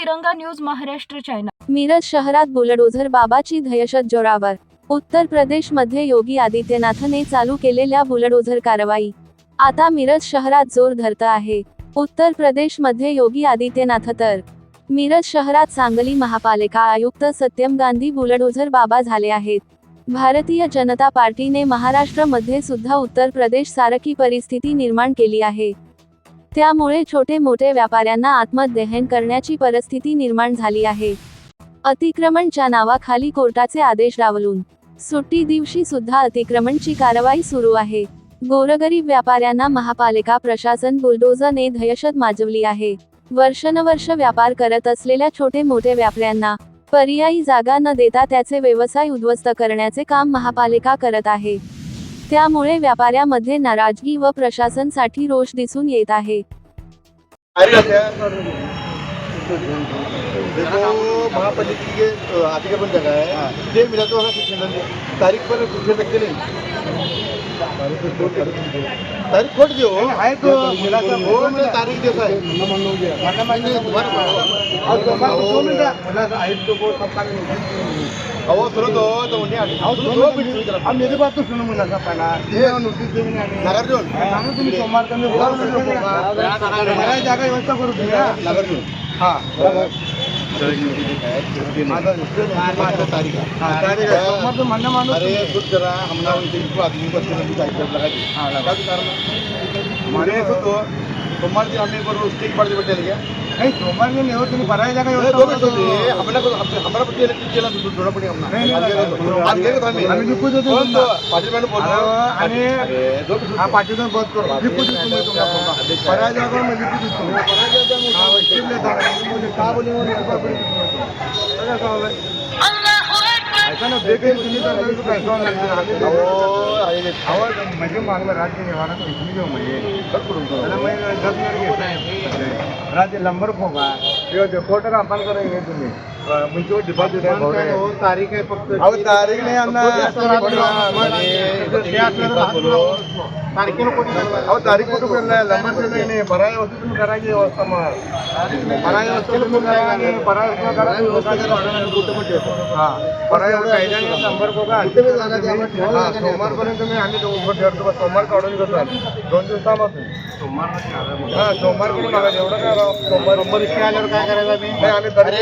तिरंगा news Maharashtra channel. Miraj शहरात bulldozer बाबाची दहशत जोरावर। उत्तर प्रदेशमध्ये योगी आदित्यनाथने चालू केलेल्या बुलडोझर कारवाई आता मिरज शहरात जोर धरत आहे। उत्तर प्रदेशमध्ये योगी आदित्यनाथ तर मिरज शहरात सांगली महापालिका आयुक्त सत्यम गांधी बुलडोझर बाबा झाले आहेत। भारतीय जनता पार्टीने महाराष्ट्रामध्ये सुद्धा उत्तर प्रदेश सारखी परिस्थिती निर्माण केली आहे। त्यामुळे छोटे मोठे व्यापाऱ्यांना आत्मदहन करण्याची परिस्थिती निर्माण झाली आहे। अतिक्रमणच्या नावाखाली कोर्टाचे आदेश डावलून सुट्टी दिवशी सुद्धा अतिक्रमणची कारवाई सुरू आहे। गोरगरीब व्यापाऱ्यांना महापालिका प्रशासन बुलडोझरने दहशत माजवली आहे। वर्षानुवर्ष व्यापार करत असलेल्या छोटे मोठे व्यापाऱ्यांना पर्यायी जागा न देता त्याचे व्यवसाय उद्ध्वस्त करण्याचे काम महापालिका करत आहे। त्यामुळे व्यापाऱ्यामध्ये नाराजगी व प्रशासनासाठी रोष दिसून येत आहे। देखो महापालिका के अतिक्रमण जगह है ये मिला तो तारीख पर दूसरे तक के तारीख खोट दो है तो मिला तो बोल तारीख देता है वो सुनो तो हम मेरी बात तो सुनो मुला साहब पहला ये नोटिस देने आने नागार्जुन सांगू तुम्ही सोमवार का मैं बोल मला जागा व्यवस्था करू द्या नागार्जुन हां तारीख अरे खुद जरा हमला उनको आदमी को लगा दी हमारे तो सोमवार दिन हमने को स्टिक पड़ बैठे लगे नहीं सोमवार दिन हो तुम बनाया जाएगा हमारा हमारा पट्टी इलेक्ट्रिक केला थोड़ा पड़ी हमने आज के तो हमें लिखो जो पार्टी में बोल आणि हां पार्टी में बात करो लिखो जो तुम्ही बनाया जाएगा मैं लिखो दूं बनाया जाएगा हां वैसे ले था मुझे का बोले वो ऐसा ना देखे तुम्ही तर नाही पैसा लागते आवाज म्हणजे मागला राज्य निवारण इतनी जो म्हणजे करून त्याला मैं 10 मिनट घेता है राज्य नंबर होगा ये जो कोर्टर अपन करेंगे तुम्ही मुझे डिपॉजिट है वो तारीख है फक्त अब तारीख नहीं आना तारीखेला कोणी अहो तारीख कुठे करणार नंबर नाही भराय वस्तू तुम्ही करायची व्यवस्था मग भराय वस्तू तुम्ही करा आणि भराय वस्तू करा हां भराय कायद्याने नंबर बघा हां सोमवारपर्यंत मी आम्ही ठेवतो सोमवार काढून घेतो 2 दिवसामध्ये सोमवार हां सोमवार करून बघा एवढं काय सोमवार इथे आल्यावर काय करायचं आम्ही नाही आम्ही तरी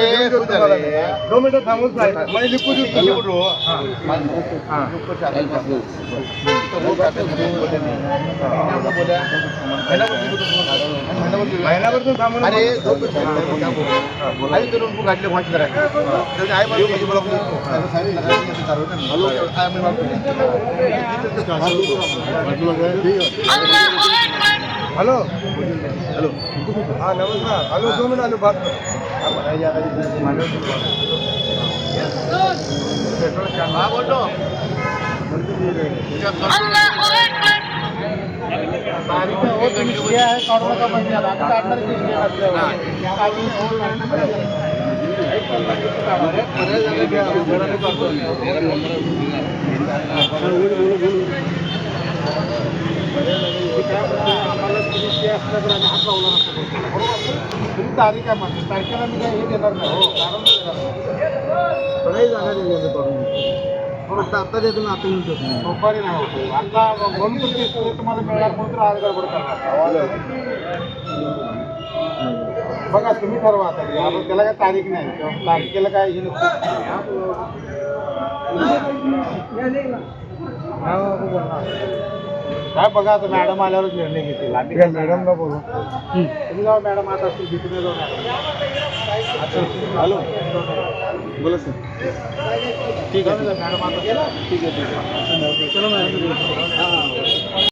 2 मिनिटं थांबूच नाही मग लिखू देऊ हां महिनाभर तो थांबून अरे आई करून गाडले वाच करायचं आई हेलो हेलो हाँ नमस्कार हेलो 2 मिनट आलू बात हाँ बोलो तारीख वो तो क्या है करोड़ का बन गया था काटकर तारीख आहे तारखेला मी काही हे देणार नाही हो कारण जागा दिली फक्त आता देतो ना आता येऊन सोमवारी नाही होतो आता म्हणून तर तुम्हाला मिळणार म्हणून तर आज गडबड करणार बघा तुम्ही ठरवा आता आपण त्याला काय तारीख नाही तारखेला काय हे काय बघा आता मॅडम आल्यावरच निर्णय घेतील आम्ही काय मॅडमला बोलू तुम्ही जाऊ मॅडम आता असतील तिकडे जाऊ हॅलो बोला सर ठीक आहे मॅडम आता ठीक आहे चलो मॅडम हां